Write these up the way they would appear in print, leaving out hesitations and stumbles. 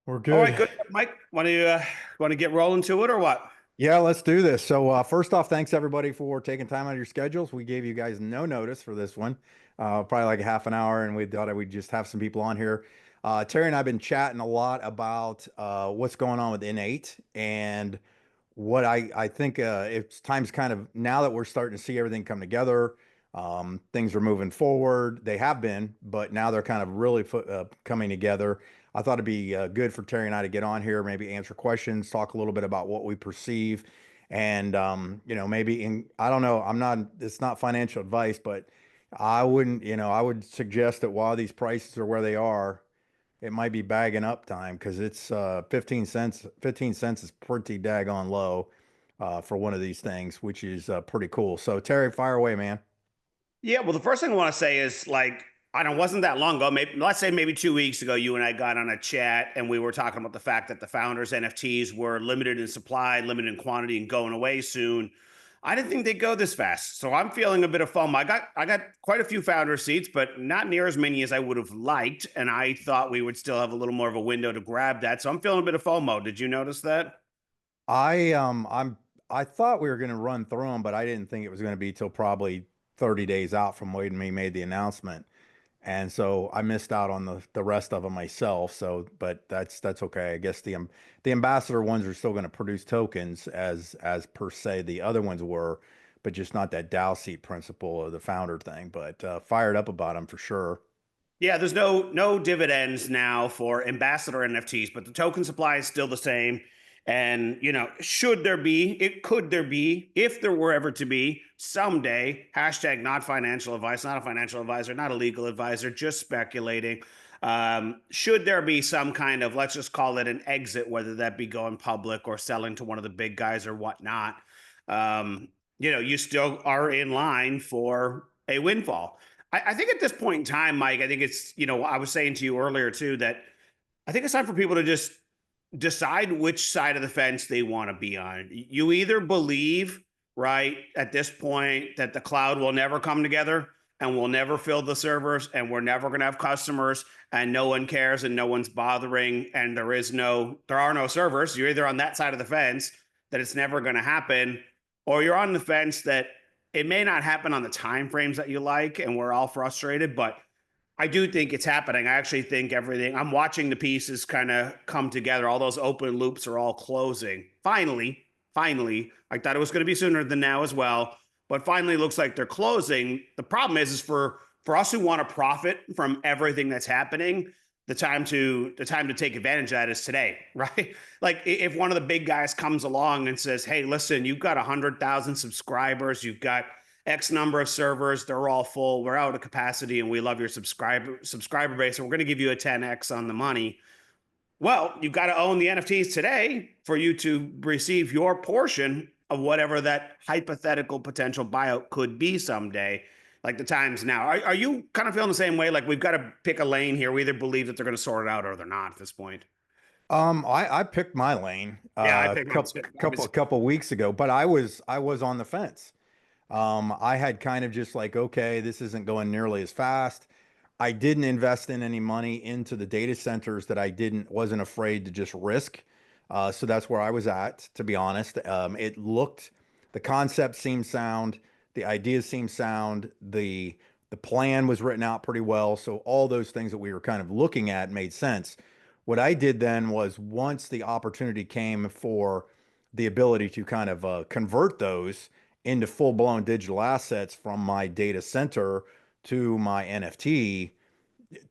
We're All good. right, good, Mike. Want to get rolling to it or what? Yeah, let's do this. So, first off, thanks everybody for taking time out of your schedules. We gave you guys no notice for this one, probably like a half an hour, and we thought we'd just have some people on here. Terry and I have been chatting a lot about what's going on with iN8 and what I think it's time's kind of now that we're starting to see everything come together. Things are moving forward. They have been, but now they're kind of really coming together. I thought it'd be good for Terry and I to get on here, maybe answer questions, talk a little bit about what we perceive, and maybe I don't know. It's not financial advice, but I wouldn't, I would suggest that while these prices are where they are, it might be bagging up time because it's 15 cents. 15 cents is pretty daggone low for one of these things, which is pretty cool. So Terry, fire away, man. Yeah, well, the first thing I want to say is I don't wasn't that long ago. Maybe let's say maybe 2 weeks ago, you and I got on a chat and we were talking about the fact that the founders NFTs were limited in supply, limited in quantity, and going away soon. I didn't think they'd go this fast, so I'm feeling a bit of FOMO. I got quite a few founder seats, but not near as many as I would have liked, and I thought we would still have a little more of a window to grab that. So I'm feeling a bit of FOMO. Did you notice that? I thought we were going to run through them, but I didn't think it was going to be till probably 30 days out from when we made the announcement. And so I missed out on the rest of them myself. So, but that's okay. I guess the ambassador ones are still going to produce tokens as per se the other ones were, but just not that Dow seat principle or the founder thing. But fired up about them for sure. Yeah, there's no dividends now for ambassador NFTs, but the token supply is still the same. And should there be, it could there be, if there were ever to be someday, hashtag not financial advice, not a financial advisor, not a legal advisor, just speculating. Should there be some kind of, let's just call it an exit, whether that be going public or selling to one of the big guys or whatnot, you still are in line for a windfall. I think at this point in time, Mike, I think I was saying to you earlier too that I think it's time for people to just decide which side of the fence they want to be on. You either believe, right, at this point that the cloud will never come together and we'll never fill the servers and we're never going to have customers and no one cares and no one's bothering and there are no servers. You're either on that side of the fence that it's never going to happen, or you're on the fence that it may not happen on the time frames that you like and we're all frustrated, but I do think it's happening. I actually think everything I'm watching the pieces kind of come together. All those open loops are all closing. Finally. I thought it was going to be sooner than now as well, but finally looks like they're closing. The problem is for us who want to profit from everything that's happening, the time to take advantage of that is today, right? Like if one of the big guys comes along and says, "Hey, listen, you've got 100,000 subscribers, you've got X number of servers, they're all full, we're out of capacity, and we love your subscriber base, and we're going to give you a 10x on the money." Well, you've got to own the NFTs today for you to receive your portion of whatever that hypothetical potential buyout could be someday. Like the times now. Are you kind of feeling the same way? Like we've got to pick a lane here. We either believe that they're going to sort it out or they're not at this point. I picked my lane Yeah, I picked mine couple too. couple weeks ago, but I was on the fence. I had kind of just like, okay, this isn't going nearly as fast. I didn't invest in any money into the data centers that wasn't afraid to just risk. So that's where I was at, to be honest. The concept seemed sound, the ideas seemed sound, the plan was written out pretty well. So all those things that we were kind of looking at made sense. What I did then was once the opportunity came for the ability to kind of convert those into full-blown digital assets from my data center to my NFT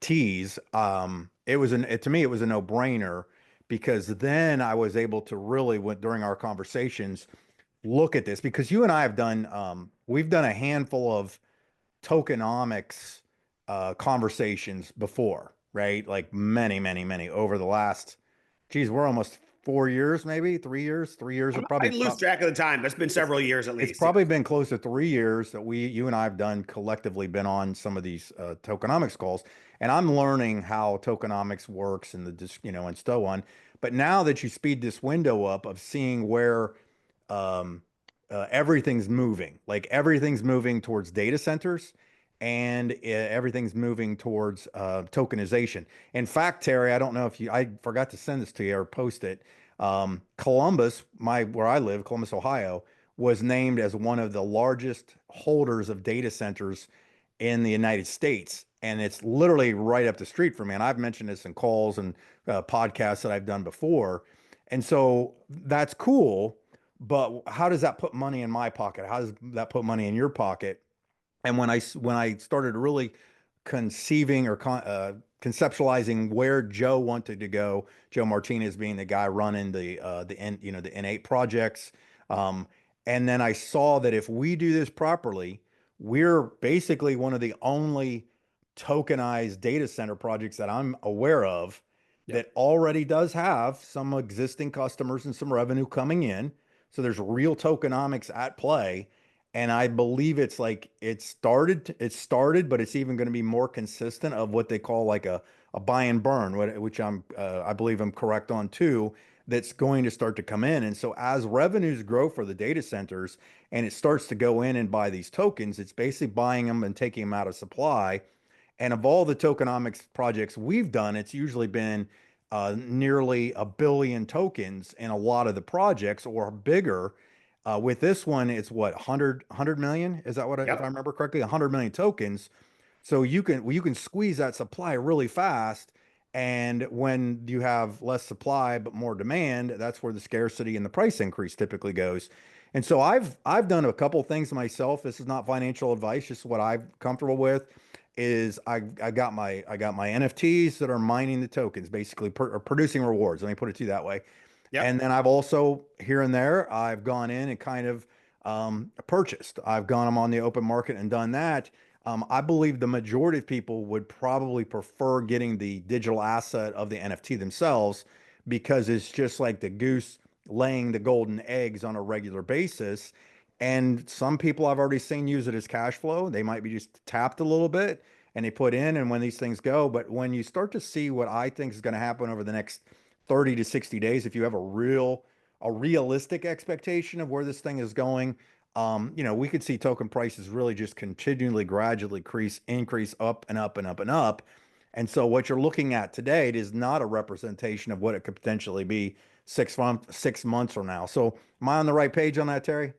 teas, to me it was a no-brainer because then I was able to really, during our conversations, look at this because you and I have done we've done a handful of tokenomics conversations before, right? Like many over the last, geez, we're almost 4 years, maybe 3 years, 3 years or I probably lose track of the time. That's been several years at it's least. probably been close to 3 years that you and I have done collectively been on some of these tokenomics calls, and I'm learning how tokenomics works and and so on. But now that you speed this window up of seeing where everything's moving, like everything's moving towards data centers, and everything's moving towards tokenization. In fact, Terry, I don't know if I forgot to send this to you or post it. Columbus, where I live, Columbus, Ohio, was named as one of the largest holders of data centers in the United States. And it's literally right up the street from me. And I've mentioned this in calls and podcasts that I've done before. And so that's cool. But how does that put money in my pocket? How does that put money in your pocket? And when I started really conceiving or conceptualizing where Joe wanted to go, Joe Martinez being the guy running the iN8 projects, um, and then I saw that if we do this properly, we're basically one of the only tokenized data center projects that I'm aware of Yep. that already does have some existing customers and some revenue coming in. So there's real tokenomics at play. And I believe it's like it started, but it's even going to be more consistent of what they call like a buy and burn, which I believe I'm correct on too. That's going to start to come in. And so as revenues grow for the data centers and it starts to go in and buy these tokens, it's basically buying them and taking them out of supply. And of all the tokenomics projects we've done, it's usually been nearly a billion tokens in a lot of the projects or bigger. With this one, it's what, 100 million? Is that if I Yep. remember correctly, 100 million tokens. So you can squeeze that supply really fast. And when you have less supply but more demand, that's where the scarcity and the price increase typically goes. And so I've done a couple things myself. This is not financial advice, just what I'm comfortable with. Is I got my NFTs that are mining the tokens, basically or producing rewards. Let me put it to you that way. Yep. And then I've also here and there, I've gone in and kind of purchased. I've gone them on the open market and done that. I believe the majority of people would probably prefer getting the digital asset of the NFT themselves because it's just like the goose laying the golden eggs on a regular basis. And some people I've already seen use it as cash flow. They might be just tapped a little bit and they put in, and when these things go. But when you start to see what I think is going to happen over the next 30 to 60 days, if you have a realistic expectation of where this thing is going, we could see token prices really just continually gradually increase up and up and up and up. And so what you're looking at today, it is not a representation of what it could potentially be 6 months from now. So am I on the right page on that, Terry?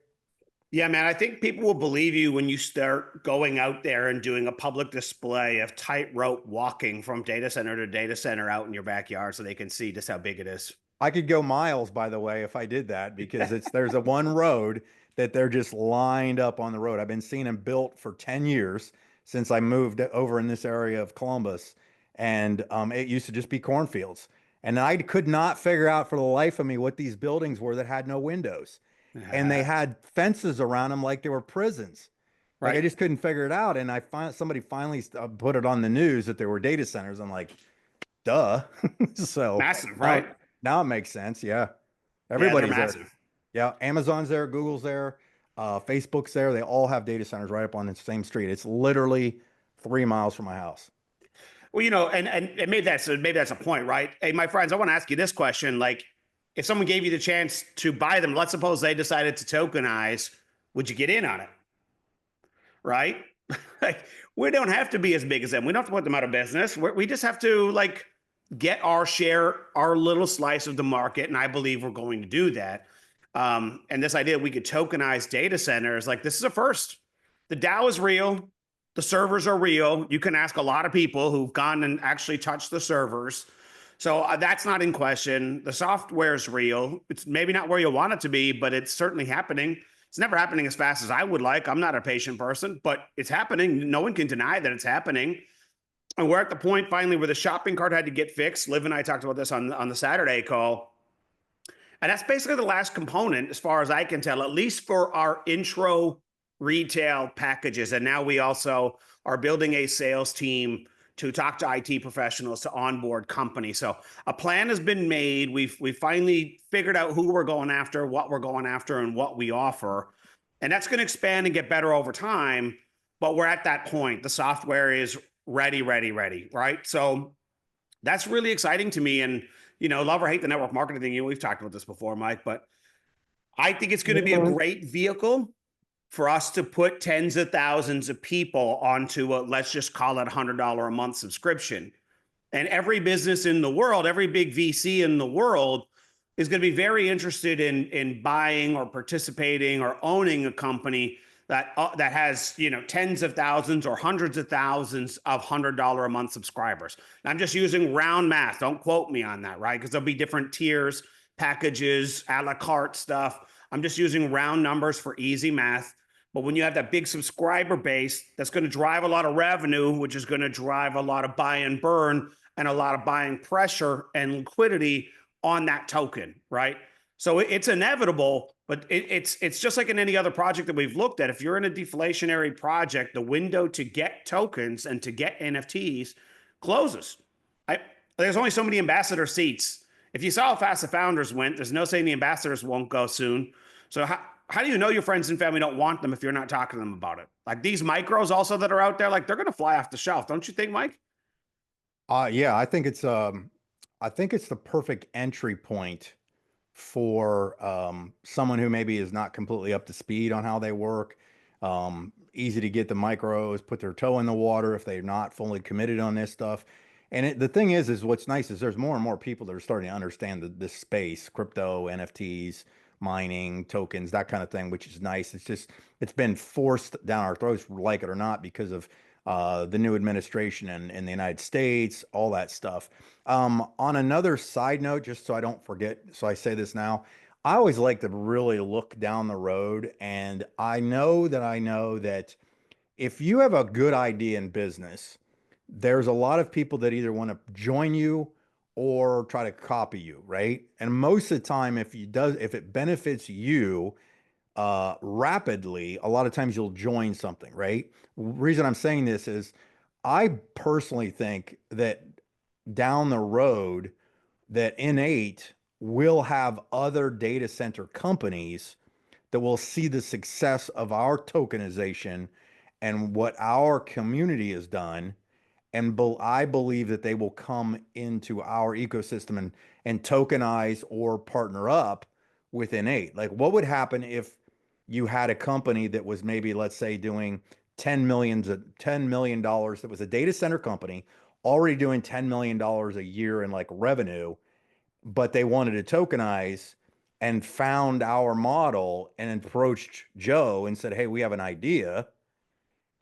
Yeah, man, I think people will believe you when you start going out there and doing a public display of tightrope walking from data center to data center out in your backyard so they can see just how big it is. I could go miles, by the way, if I did that, because there's a one road that they're just lined up on the road. I've been seeing them built for 10 years since I moved over in this area of Columbus, and it used to just be cornfields. And I could not figure out for the life of me what these buildings were that had no windows, and they had fences around them like they were prisons. Like I Right. just couldn't figure it out. And somebody finally put it on the news that there were data centers. I'm like, duh. So Massive, now, right? now it makes sense. Yeah. Yeah, they're Everybody's there. massive. Yeah. Amazon's there, Google's there, Facebook's there. They all have data centers right up on the same street. It's literally 3 miles from my house. Well, and maybe that's a point, right? Hey, my friends, I want to ask you this question. Like, if someone gave you the chance to buy them, let's suppose they decided to tokenize, would you get in on it? Right? Like, we don't have to be as big as them. We don't have to put them out of business. We just have to like get our share, our little slice of the market, and I believe we're going to do that. And this idea we could tokenize data centers, like this is a first. The DAO is real. The servers are real. You can ask a lot of people who've gone and actually touched the servers. So that's not in question. The software is real. It's maybe not where you want it to be, but it's certainly happening. It's never happening as fast as I would like. I'm not a patient person, but it's happening. No one can deny that it's happening. And we're at the point finally where the shopping cart had to get fixed. Liv and I talked about this on the Saturday call. And that's basically the last component, as far as I can tell, at least for our intro retail packages. And now we also are building a sales team to talk to IT professionals to onboard companies. So a plan has been made. We've finally figured out who we're going after, what we're going after, and what we offer. And that's going to expand and get better over time. But we're at that point. The software is ready, ready, ready, right? So that's really exciting to me. And love or hate the network marketing thing. We've talked about this before, Mike, but I think it's going to be a great vehicle for us to put tens of thousands of people onto a, let's just call it $100 a month subscription. And every business in the world, every big VC in the world is going to be very interested in buying or participating or owning a company that has, you know, tens of thousands or hundreds of thousands of $100 a month subscribers. And I'm just using round math. Don't quote me on that, right? Because there'll be different tiers, packages, a la carte stuff. I'm just using round numbers for easy math. But when you have that big subscriber base, that's going to drive a lot of revenue, which is going to drive a lot of buy and burn and a lot of buying pressure and liquidity on that token, right? So it's inevitable, but it's just like in any other project that we've looked at. If you're in a deflationary project, the window to get tokens and to get NFTs closes. I, there's only so many ambassador seats. If you saw how fast the founders went, there's no saying the ambassadors won't go soon. So how do you know your friends and family don't want them if you're not talking to them about it? Like these micros also that are out there, like they're going to fly off the shelf, don't you think, Mike? Yeah, I think it's the perfect entry point for someone who maybe is not completely up to speed on how they work. Easy to get the micros, put their toe in the water if they're not fully committed on this stuff. And the thing is what's nice is there's more and more people that are starting to understand this space, crypto, NFTs, mining, tokens, that kind of thing, which is nice. It's just, it's been forced down our throats, like it or not, because of the new administration in the United States, all that stuff. On another side note, just so I don't forget, so I say this now, I always like to really look down the road. And I know that if you have a good idea in business, there's a lot of people that either want to join you or try to copy you, right? And most of the time, if it benefits you, rapidly, a lot of times you'll join something, right? Reason I'm saying this is I personally think that down the road that iN8 will have other data center companies that will see the success of our tokenization and what our community has done. And I believe that they will come into our ecosystem and tokenize or partner up with iN8. Like, what would happen if you had a company that was maybe, let's say, doing $10 million that was a data center company already doing $10 million a year in like revenue, but they wanted to tokenize and found our model and approached Joe and said, "Hey, we have an idea."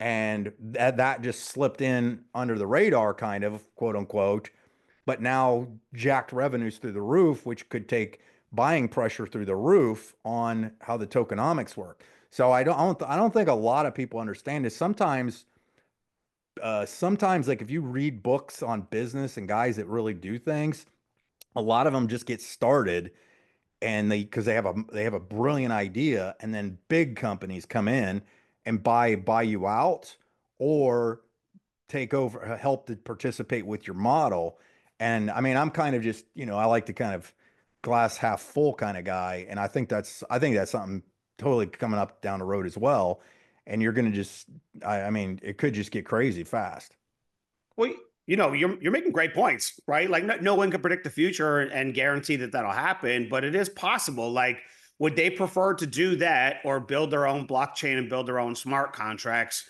And that just slipped in under the radar, kind of, quote unquote, but now jacked revenues through the roof, which could take buying pressure through the roof on how the tokenomics work. So I don't think a lot of people understand this. Sometimes like if you read books on business and guys that really do things, a lot of them just get started and because they have a brilliant idea, and then big companies come in and buy you out or take over, help to participate with your model. And I mean, I'm kind of just, I like to kind of glass half full kind of guy. And I think that's something totally coming up down the road as well. And you're going to just, I mean, it could just get crazy fast. Well, you know, you're making great points, right? Like no one can predict the future and guarantee that that'll happen, but it is possible. Like, would they prefer to do that or build their own blockchain and build their own smart contracts,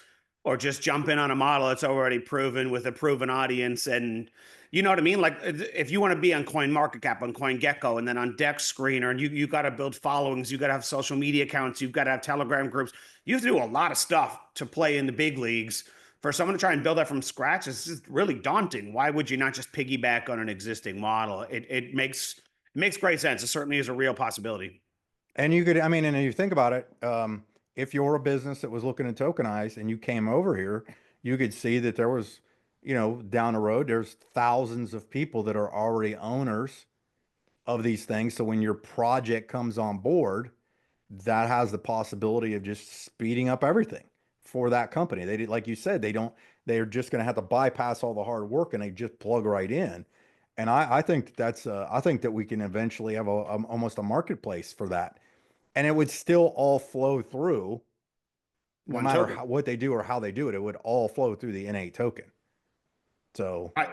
or just jump in on a model that's already proven with a proven audience? And you know what I mean? Like, if you want to be on CoinMarketCap, on CoinGecko, and then on Dex Screener, and you got to build followings, you got to have social media accounts, you've got to have Telegram groups, you have to do a lot of stuff to play in the big leagues. For someone to try and build that from scratch is just really daunting. Why would you not just piggyback on an existing model? It makes great sense. It certainly is a real possibility. And you could, I mean, and you think about it, if you're a business that was looking to tokenize and you came over here, you could see that there was, down the road, there's thousands of people that are already owners of these things. So when your project comes on board, that has the possibility of just speeding up everything for that company. They did, like you said, they're just going to have to bypass all the hard work and they just plug right in. And I think I think that we can eventually have almost a marketplace for that, and it would still all flow through, no One matter token. what they do or how they do it. It would all flow through the iN8 token. So, Right.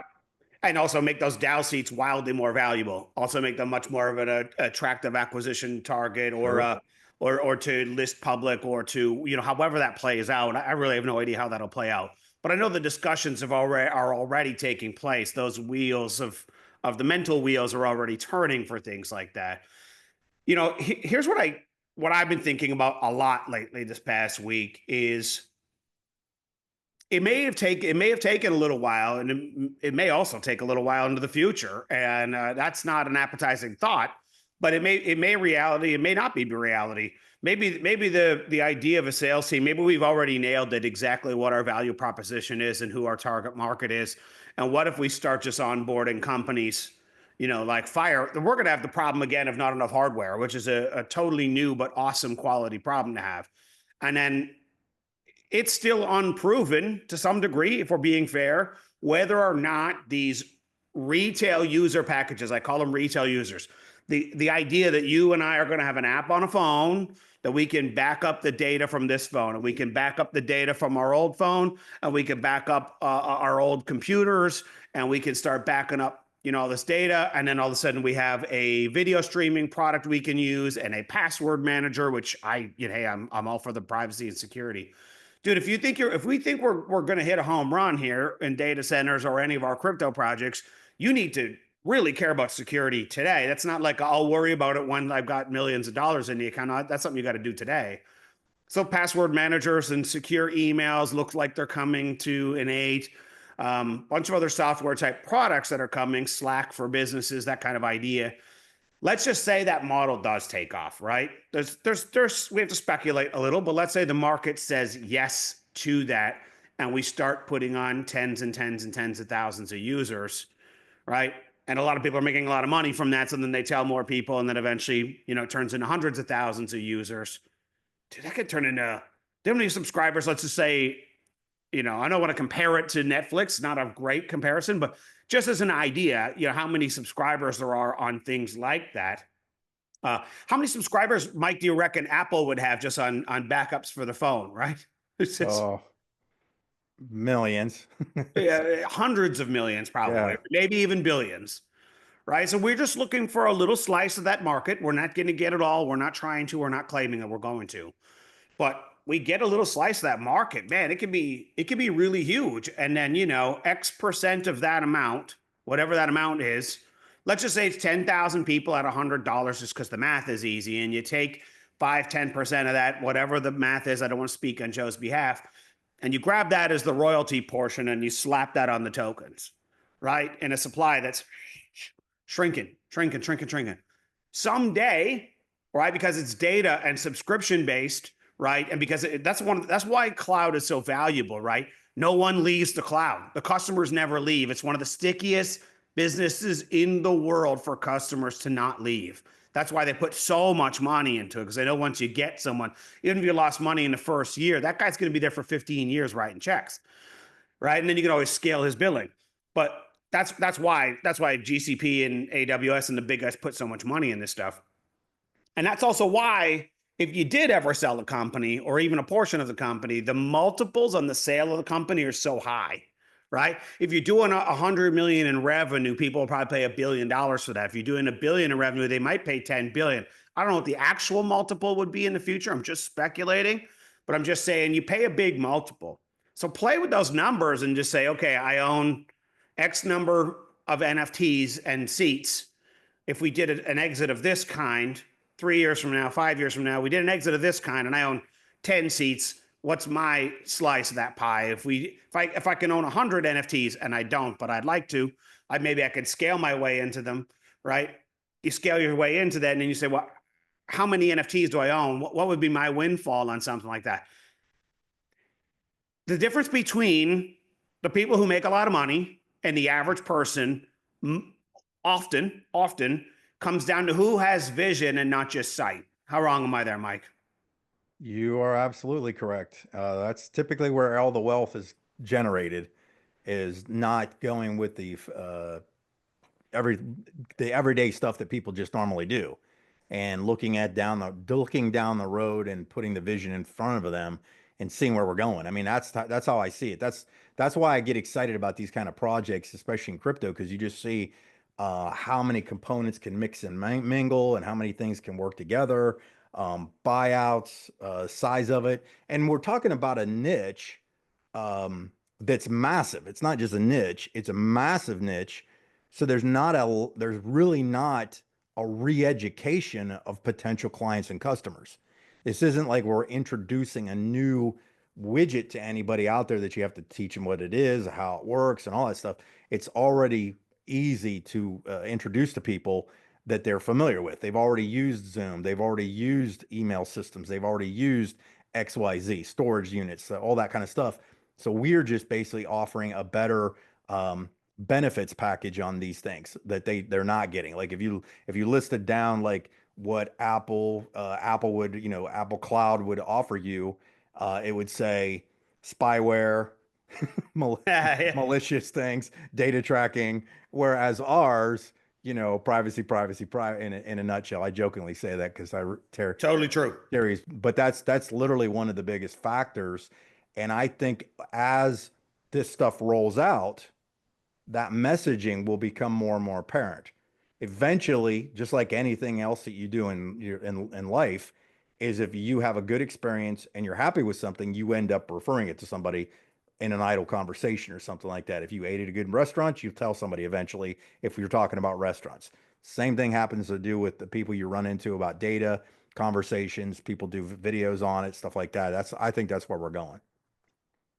And also make those DAO seats wildly more valuable. Also make them much more of an attractive acquisition target or sure. or to list public or to, however that plays out. I really have no idea how that'll play out. But I know the discussions are already taking place. Those wheels of the mental wheels are already turning for things like that. Here's what I've been thinking about a lot lately this past week is it may have taken a little while, and it may also take a little while into the future, and that's not an appetizing thought. But it may not be reality. Maybe the idea of a sales team. Maybe we've already nailed it exactly what our value proposition is and who our target market is. And what if we start just onboarding companies, like fire? We're going to have the problem again of not enough hardware, which is a totally new but awesome quality problem to have. And then it's still unproven to some degree, if we're being fair, whether or not these retail user packages, I call them retail users, the idea that you and I are going to have an app on a phone that we can back up the data from this phone, and we can back up the data from our old phone, and we can back up our old computers, and we can start backing up all this data, and then all of a sudden we have a video streaming product we can use and a password manager, which hey, I'm all for the privacy and security. Dude, if we think we're going to hit a home run here in data centers or any of our crypto projects, you need to really care about security today. That's not like I'll worry about it when I've got millions of dollars in the account. That's something you got to do today. So password managers and secure emails look like they're coming to iN8. Bunch of other software type products that are coming, Slack for businesses, that kind of idea. Let's just say that model does take off, right? We have to speculate a little, but let's say the market says yes to that, and we start putting on tens and tens and tens of thousands of users, right? And a lot of people are making a lot of money from that, so then they tell more people, and then eventually, it turns into hundreds of thousands of users. Dude, that could turn into how many subscribers? Let's just say, I don't want to compare it to Netflix, not a great comparison, but just as an idea, how many subscribers there are on things like that. How many subscribers, Mike, do you reckon Apple would have just on backups for the phone, right? It's just Oh, millions. hundreds of millions, probably, Yeah. maybe even billions, right? So we're just looking for a little slice of that market. We're not going to get it all. We're not trying to. We're not claiming that we're going to. But we get a little slice of that market, man. It can be really huge. And then, X% of that amount, whatever that amount is, let's just say it's 10,000 people at $100, just because the math is easy. And you take 5-10% of that, whatever the math is. I don't want to speak on Joe's behalf. And you grab that as the royalty portion and you slap that on the tokens, right? In a supply that's shrinking, shrinking, shrinking, shrinking. Someday, right? Because it's data and subscription based, right? And because that's why cloud is so valuable, right? No one leaves the cloud. The customers never leave. It's one of the stickiest businesses in the world for customers to not leave. That's why they put so much money into it, because they know once you get someone, even if you lost money in the first year, that guy's going to be there for 15 years writing checks, right? And then you can always scale his billing. But that's why GCP and AWS and the big guys put so much money in this stuff. And that's also why, if you did ever sell a company or even a portion of the company, the multiples on the sale of the company are so high, right? If you're doing 100 million in revenue, people will probably pay $1 billion for that. If you're doing $1 billion in revenue, they might pay 10 billion. I don't know what the actual multiple would be in the future. I'm just speculating, but I'm just saying you pay a big multiple. So play with those numbers and just say, okay, I own X number of NFTs and seats. If we did an exit of this kind, 3 years from now, 5 years from now, we did an exit of this kind, and I own 10 seats. What's my slice of that pie? If I can own 100 NFTs, and I don't, but I'd like to, maybe I could scale my way into them, right? You scale your way into that, and then you say, well, how many NFTs do I own? What would be my windfall on something like that? The difference between the people who make a lot of money and the average person often comes down to who has vision and not just sight. How wrong am I there, Mike? You are absolutely correct. That's typically where all the wealth is generated, is not going with every the everyday stuff that people just normally do, and looking down the road and putting the vision in front of them and seeing where we're going. I mean, that's how I see it. That's why I get excited about these kind of projects, especially in crypto, because you just see how many components can mix and mingle and how many things can work together. buyouts, size of it. And we're talking about a niche um, that's massive. It's not just a niche, it's a massive niche. So there's really not a re-education of potential clients and customers. This isn't like we're introducing a new widget to anybody out there that you have to teach them what it is, how it works, and all that stuff. It's already easy to introduce to people that they're familiar with. They've already used Zoom, they've already used email systems, they've already used XYZ, storage units, all that kind of stuff. So we're just basically offering a better benefits package on these things that they're not getting. Like if you listed down like what Apple would, Apple Cloud would offer you, it would say spyware, mal Yeah, malicious things, data tracking, whereas ours, privacy, privacy, private in a nutshell. I jokingly say that because totally true. Terry's, but that's literally one of the biggest factors. And I think as this stuff rolls out, that messaging will become more and more apparent. Eventually, just like anything else that you do in life, is if you have a good experience and you're happy with something, you end up referring it to somebody in an idle conversation or something like that. If you ate at a good restaurant, you tell somebody eventually if you're talking about restaurants. Same thing happens to do with the people you run into about data, conversations, people do videos on it, stuff like that. I think that's where we're going.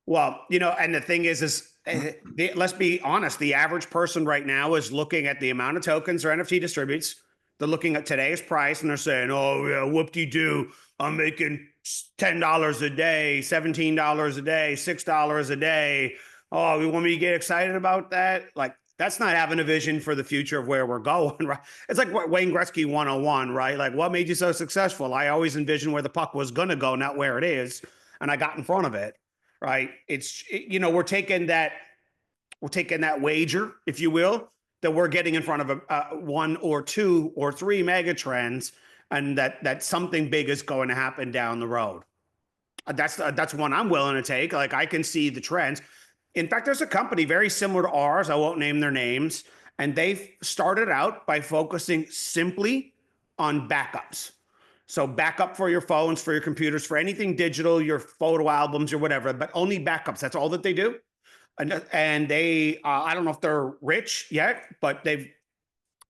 Well, and the thing is let's be honest. The average person right now is looking at the amount of tokens or NFT distributes. They're looking at today's price and they're saying, "Oh yeah, whoop de doo! I'm making $10 a day, $17 a day, $6 a day. Oh, you want me to get excited about that? Like that's not having a vision for the future of where we're going, right? It's like what Wayne Gretzky 101, right? Like what made you so successful? I always envisioned where the puck was going to go, not where it is, and I got in front of it, right? We're taking that wager, if you will, that we're getting in front of one or two or three mega trends, and that something big is going to happen down the road. That's one I'm willing to take. Like I can see the trends. In fact, there's a company very similar to ours. I won't name their names, and they started out by focusing simply on backups. So backup for your phones, for your computers, for anything digital, your photo albums or whatever, but only backups. That's all that they do. And they, I don't know if they're rich yet, but they've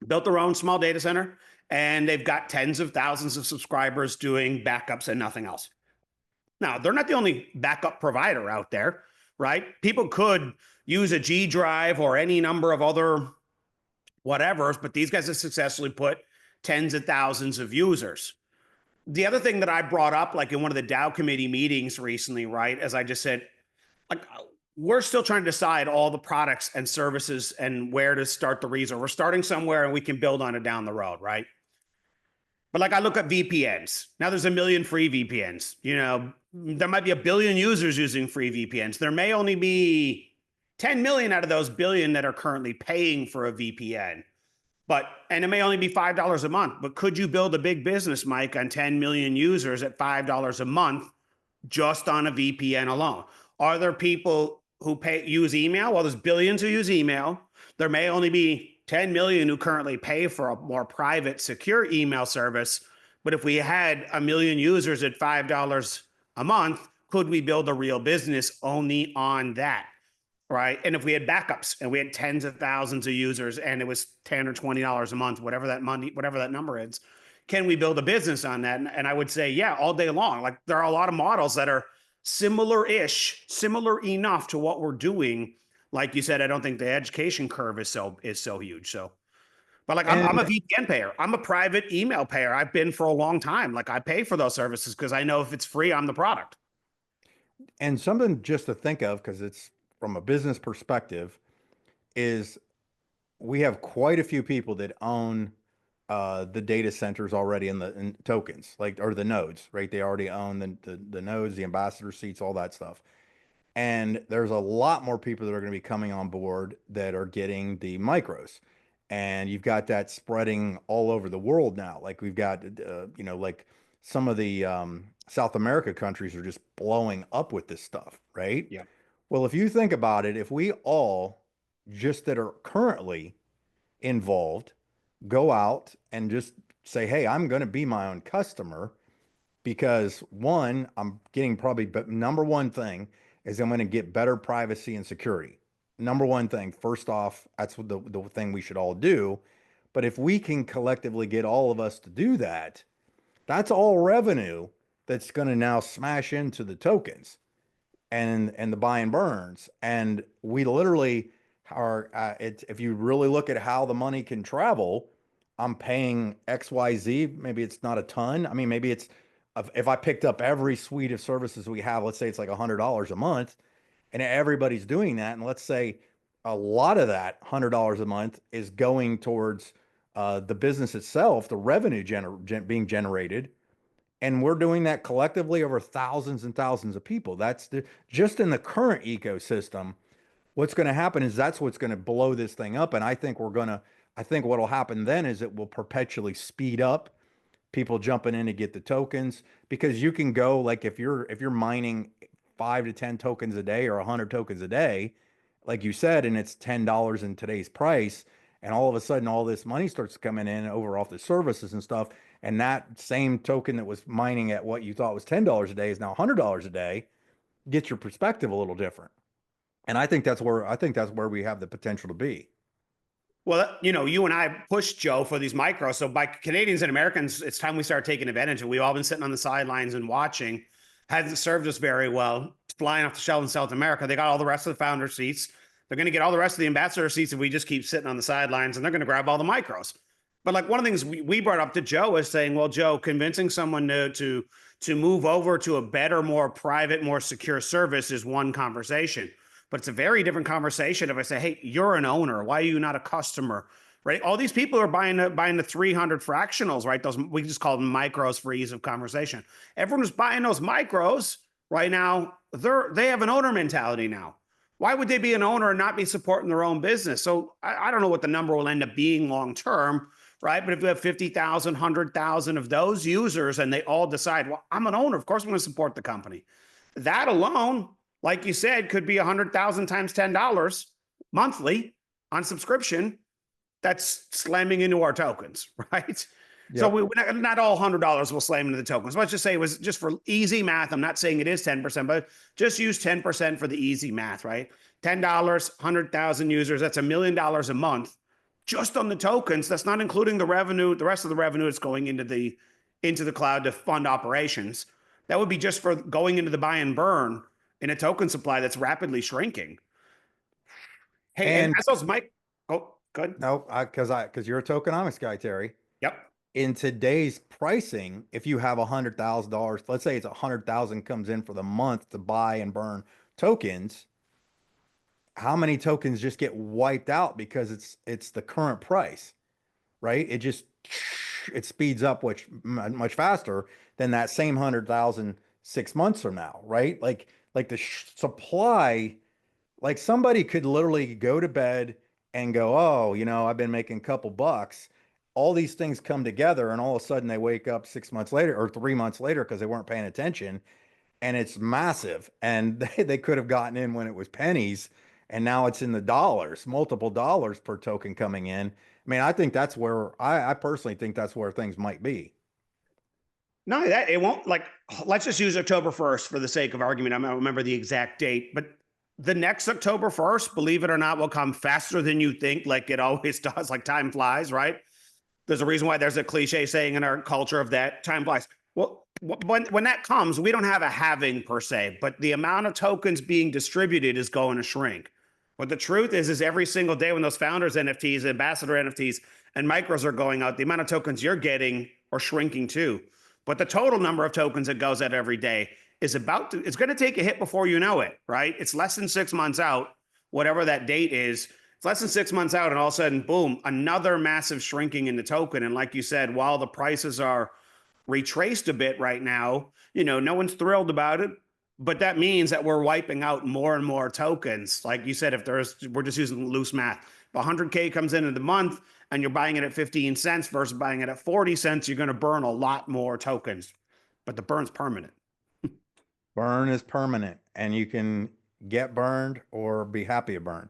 built their own small data center and they've got tens of thousands of subscribers doing backups and nothing else. Now, they're not the only backup provider out there, right? People could use a G drive or any number of other whatevers, but these guys have successfully put tens of thousands of users. The other thing that I brought up, like in one of the DAO committee meetings recently, right, as I just said, like we're still trying to decide all the products and services and where to start the reason. We're starting somewhere and we can build on it down the road, right? But like I look at VPNs. Now there's a million free VPNs. There might be a billion users using free VPNs. There may only be 10 million out of those billion that are currently paying for a VPN. And it may only be $5 a month, but could you build a big business, Mike, on 10 million users at $5 a month just on a VPN alone? Are there people who use email? Well, there's billions who use email. There may only be 10 million who currently pay for a more private, secure email service. But if we had a million users at $5 a month, could we build a real business only on that? Right. And if we had backups and we had tens of thousands of users and it was $10 or $20 a month, whatever that number is, can we build a business on that? And I would say, yeah, all day long. Like there are a lot of models that are similar-ish, similar enough to what we're doing. Like you said, I don't think the education curve is so huge. So, but like I'm a And VPN payer. I'm a private email payer. I've been for a long time. Like I pay for those services because I know if it's free, I'm the product. and something just to think of, because it's from a business perspective, is we have quite a few people that own the data centers already in tokens, like or the nodes, right? They already own the nodes, the ambassador seats, all that stuff. And there's a lot more people that are going to be coming on board that are getting the micros. And you've got that spreading all over the world now. Like we've got, like some of the South America countries are just blowing up with this stuff, right? Yeah. Well, if you think about it, if we all just that are currently involved go out and just say, hey, I'm going to be my own customer. because one, I'm getting probably, but number one thing is I'm going to get better privacy and security. Number one thing, first off, that's what the thing we should all do. But if we can collectively get all of us to do that, that's all revenue that's going to now smash into the tokens and the buy and burns. And we literally are, if you really look at how the money can travel, I'm paying XYZ. Maybe it's not a ton. I mean, maybe it's, if I picked up every suite of services we have, let's say it's like $100 a month, and everybody's doing that. And let's say a lot of that $100 a month is going towards the business itself, the revenue being generated, and we're doing that collectively over thousands and thousands of people. That's just in the current ecosystem. What's going to happen is that's what's going to blow this thing up. And I think what'll happen then is it will perpetually speed up people jumping in to get the tokens, because you can go, like, if you're mining 5 to 10 tokens a day or 100 tokens a day, like you said, and it's $10 in today's price, and all of a sudden all this money starts coming in over off the services and stuff, and that same token that was mining at what you thought was $10 a day is now $100 a day, get your perspective a little different. And I think that's where we have the potential to be. Well, you and I pushed Joe for these micros. So by Canadians and Americans, it's time we start taking advantage. And we've all been sitting on the sidelines and watching. Hasn't served us very well. It's flying off the shelf in South America. They got all the rest of the founder seats. They're going to get all the rest of the ambassador seats if we just keep sitting on the sidelines, and they're going to grab all the micros. But like one of the things we brought up to Joe is saying, well, Joe, convincing someone to move over to a better, more private, more secure service is one conversation. But it's a very different conversation if I say, hey, you're an owner. Why are you not a customer? Right? All these people are buying the 300 fractionals, right? Those, we just call them micros for ease of conversation. Everyone who's buying those micros right now, they have an owner mentality now. Why would they be an owner and not be supporting their own business? So I don't know what the number will end up being long term, right? But if you have 50,000, 100,000 of those users and they all decide, well, I'm an owner, of course I'm going to support the company. That alone, like you said, could be 100,000 times $10 monthly on subscription. That's slamming into our tokens, right? So Yep. not all $100 will slam into the tokens. Let's just say it was just for easy math. I'm not saying it is 10%, but just use 10% for the easy math, right? $10, 100,000 users. That's $1 million a month just on the tokens. That's not including the revenue. The rest of the revenue is going into the cloud to fund operations. That would be just for going into the buy and burn in a token supply that's rapidly shrinking. Hey, and And as those Mike, oh, good. no, because you're a tokenomics guy, Terry. Yep. In today's pricing, if you have $100,000, let's say it's 100,000 comes in for the month to buy and burn tokens, how many tokens just get wiped out because it's the current price, right? It speeds up much faster than that same 100,000 6 months from now, right? Like the supply, like somebody could literally go to bed and go, oh, I've been making a couple bucks. All these things come together, and all of a sudden they wake up 6 months later or 3 months later because they weren't paying attention, and it's massive. And they could have gotten in when it was pennies, and now it's in the dollars, multiple dollars per token coming in. I mean, I think that's where I personally think that's where things might be. No, that it won't, like, let's just use October 1st for the sake of argument. I don't remember the exact date, but the next October 1st, believe it or not, will come faster than you think, like it always does, like time flies, right? There's a reason why there's a cliche saying in our culture of that time flies. Well, when that comes, we don't have a halving per se, but the amount of tokens being distributed is going to shrink. But the truth is every single day when those founders NFTs, ambassador NFTs, and micros are going out, the amount of tokens you're getting are shrinking too. But the total number of tokens that goes out every day is it's going to take a hit before you know it, right? It's less than 6 months out, whatever that date is. It's less than 6 months out, and all of a sudden, boom, another massive shrinking in the token. And like you said, while the prices are retraced a bit right now, no one's thrilled about it. But that means that we're wiping out more and more tokens. Like you said, we're just using loose math. If 100K comes in the month and you're buying it at 15 cents versus buying it at 40 cents, you're going to burn a lot more tokens. But the burn's permanent. Burn is permanent, and you can get burned or be happy to burn.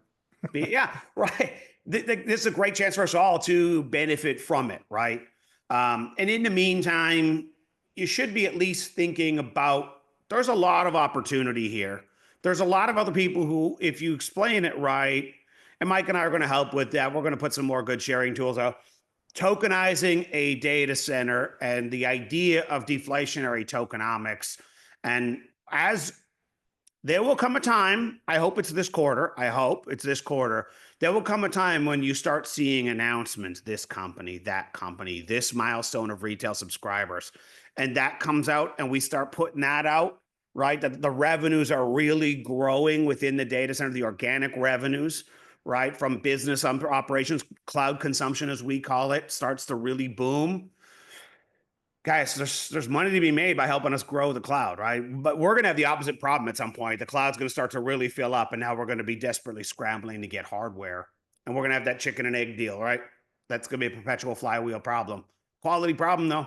Yeah, right. This is a great chance for us all to benefit from it, right? And in the meantime, you should be at least thinking about there's a lot of opportunity here. There's a lot of other people who, if you explain it right, and Mike and I are going to help with that. We're going to put some more good sharing tools out. Tokenizing a data center and the idea of deflationary tokenomics. And as there will come a time, I hope it's this quarter. I hope it's this quarter. There will come a time when you start seeing announcements, this company, that company, this milestone of retail subscribers. And that comes out and we start putting that out, right? That the revenues are really growing within the data center, the organic revenues, right? From business operations, cloud consumption, as we call it, starts to really boom. Guys, there's money to be made by helping us grow the cloud, right? But we're going to have the opposite problem at some point. The cloud's going to start to really fill up, and now we're going to be desperately scrambling to get hardware, and we're going to have that chicken and egg deal, right? That's going to be a perpetual flywheel problem. Quality problem, though.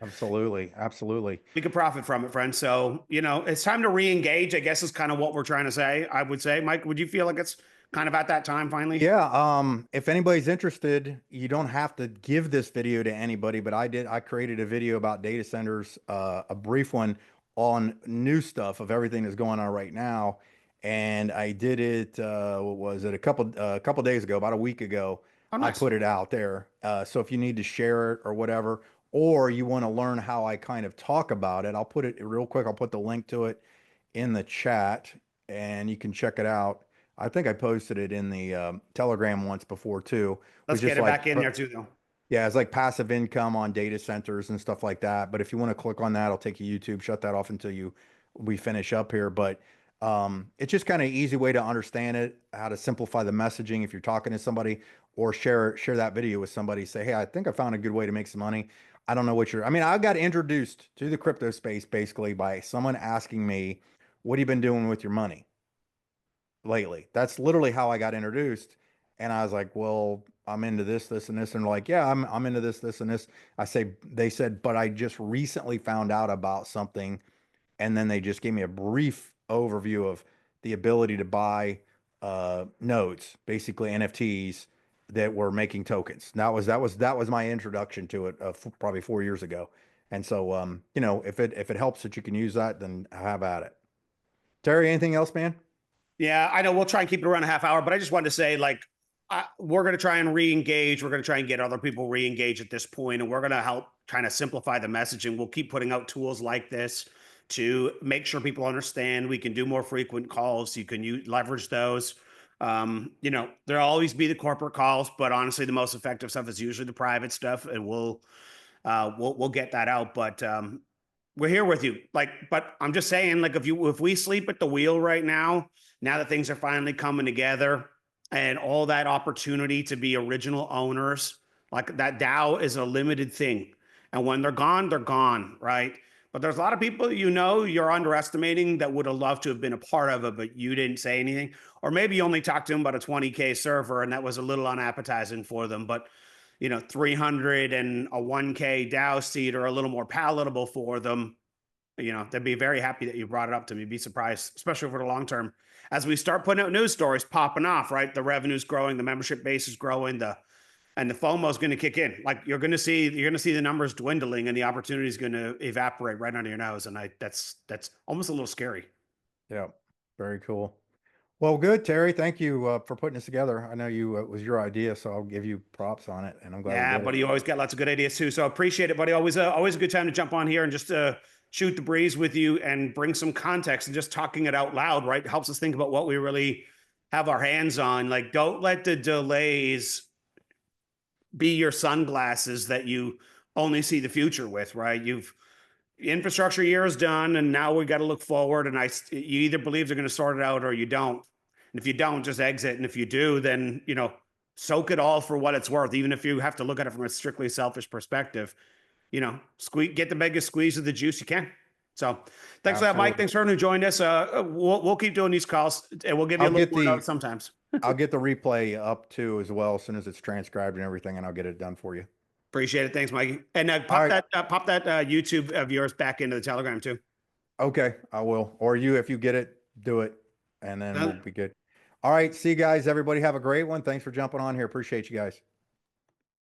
Absolutely. Absolutely. We could profit from it, friends. So, it's time to re-engage, I guess, is kind of what we're trying to say. I would say, Mike, would you feel like it's kind of at that time finally? Yeah, if anybody's interested, you don't have to give this video to anybody, but I created a video about data centers, a brief one on new stuff of everything that's going on right now. And I did it, what was it, a couple days ago, about a week ago. Oh, I nice. put it out there. So if you need to share it or whatever, or you want to learn how I kind of talk about it, I'll put it real quick. I'll put the link to it in the chat and you can check it out. I think I posted it in the Telegram once before too. Let's Was get just it like, back in there too, though. yeah, it's like passive income on data centers and stuff like that. But if you want to click on that, I'll take you YouTube. Shut that off until we finish up here. But it's just kind of easy way to understand it, how to simplify the messaging if you're talking to somebody, or share that video with somebody. Say, hey, I think I found a good way to make some money. I don't know what you're. I mean, I got introduced to the crypto space basically by someone asking me, "What have you been doing with your money lately?" That's literally how I got introduced. And I was like, well, I'm into this, this, and this. And they're like, yeah, I'm into this, this, and this. They said, but I just recently found out about something. And then they just gave me a brief overview of the ability to buy nodes, basically NFTs that were making tokens. That was my introduction to it probably 4 years ago. And so, if it helps that you can use that, then have at it. Terry, anything else, man? Yeah, I know we'll try and keep it around a half hour, but I just wanted to say, like, we're going to try and re-engage. We're going to try and get other people re-engaged at this point, and we're going to help kind of simplify the messaging. We'll keep putting out tools like this to make sure people understand. We can do more frequent calls. You can leverage those. There'll always be the corporate calls, but honestly, the most effective stuff is usually the private stuff, and we'll get that out. But we're here with you. Like, but I'm just saying, like, if we sleep at the wheel right now that things are finally coming together and all that opportunity to be original owners, like that DAO is a limited thing. And when they're gone, right? But there's a lot of people you're underestimating that would have loved to have been a part of it, but you didn't say anything. Or maybe you only talked to them about a 20K server and that was a little unappetizing for them. But 300 and a 1K DAO seat are a little more palatable for them. They'd be very happy that you brought it up to me. Be surprised, especially for the long term. As we start putting out news stories popping off, right? The revenue's growing, the membership base is growing, and the FOMO is going to kick in. Like you're going to see the numbers dwindling, and the opportunity is going to evaporate right under your nose. And that's almost a little scary. Yeah, very cool. Well, good, Terry. Thank you for putting this together. I know it was your idea, so I'll give you props on it, and I'm glad we Yeah, did it. buddy, you always got lots of good ideas too. So appreciate it, buddy. Always a good time to jump on here and just shoot the breeze with you and bring some context and just talking it out loud, right? Helps us think about what we really have our hands on. Like, don't let the delays be your sunglasses that you only see the future with, right? Infrastructure year is done, and now we got to look forward. And you either believe they're going to sort it out or you don't. And if you don't, just exit. And if you do, then soak it all for what it's worth, even if you have to look at it from a strictly selfish perspective. Get the biggest squeeze of the juice you can. So, thanks for that, Mike. Absolutely. Thanks for everyone who joined us. We'll keep doing these calls, and we'll give you I'll a little get more the notes sometimes. I'll get the replay up too as well as soon as it's transcribed and everything, and I'll get it done for you. Appreciate it. Thanks, Mikey. And All right. pop that YouTube of yours back into the Telegram too. Okay, I will. Or if you get it, do it, and then Uh, we'll be good. All right. See you guys. Everybody have a great one. Thanks for jumping on here. Appreciate you guys.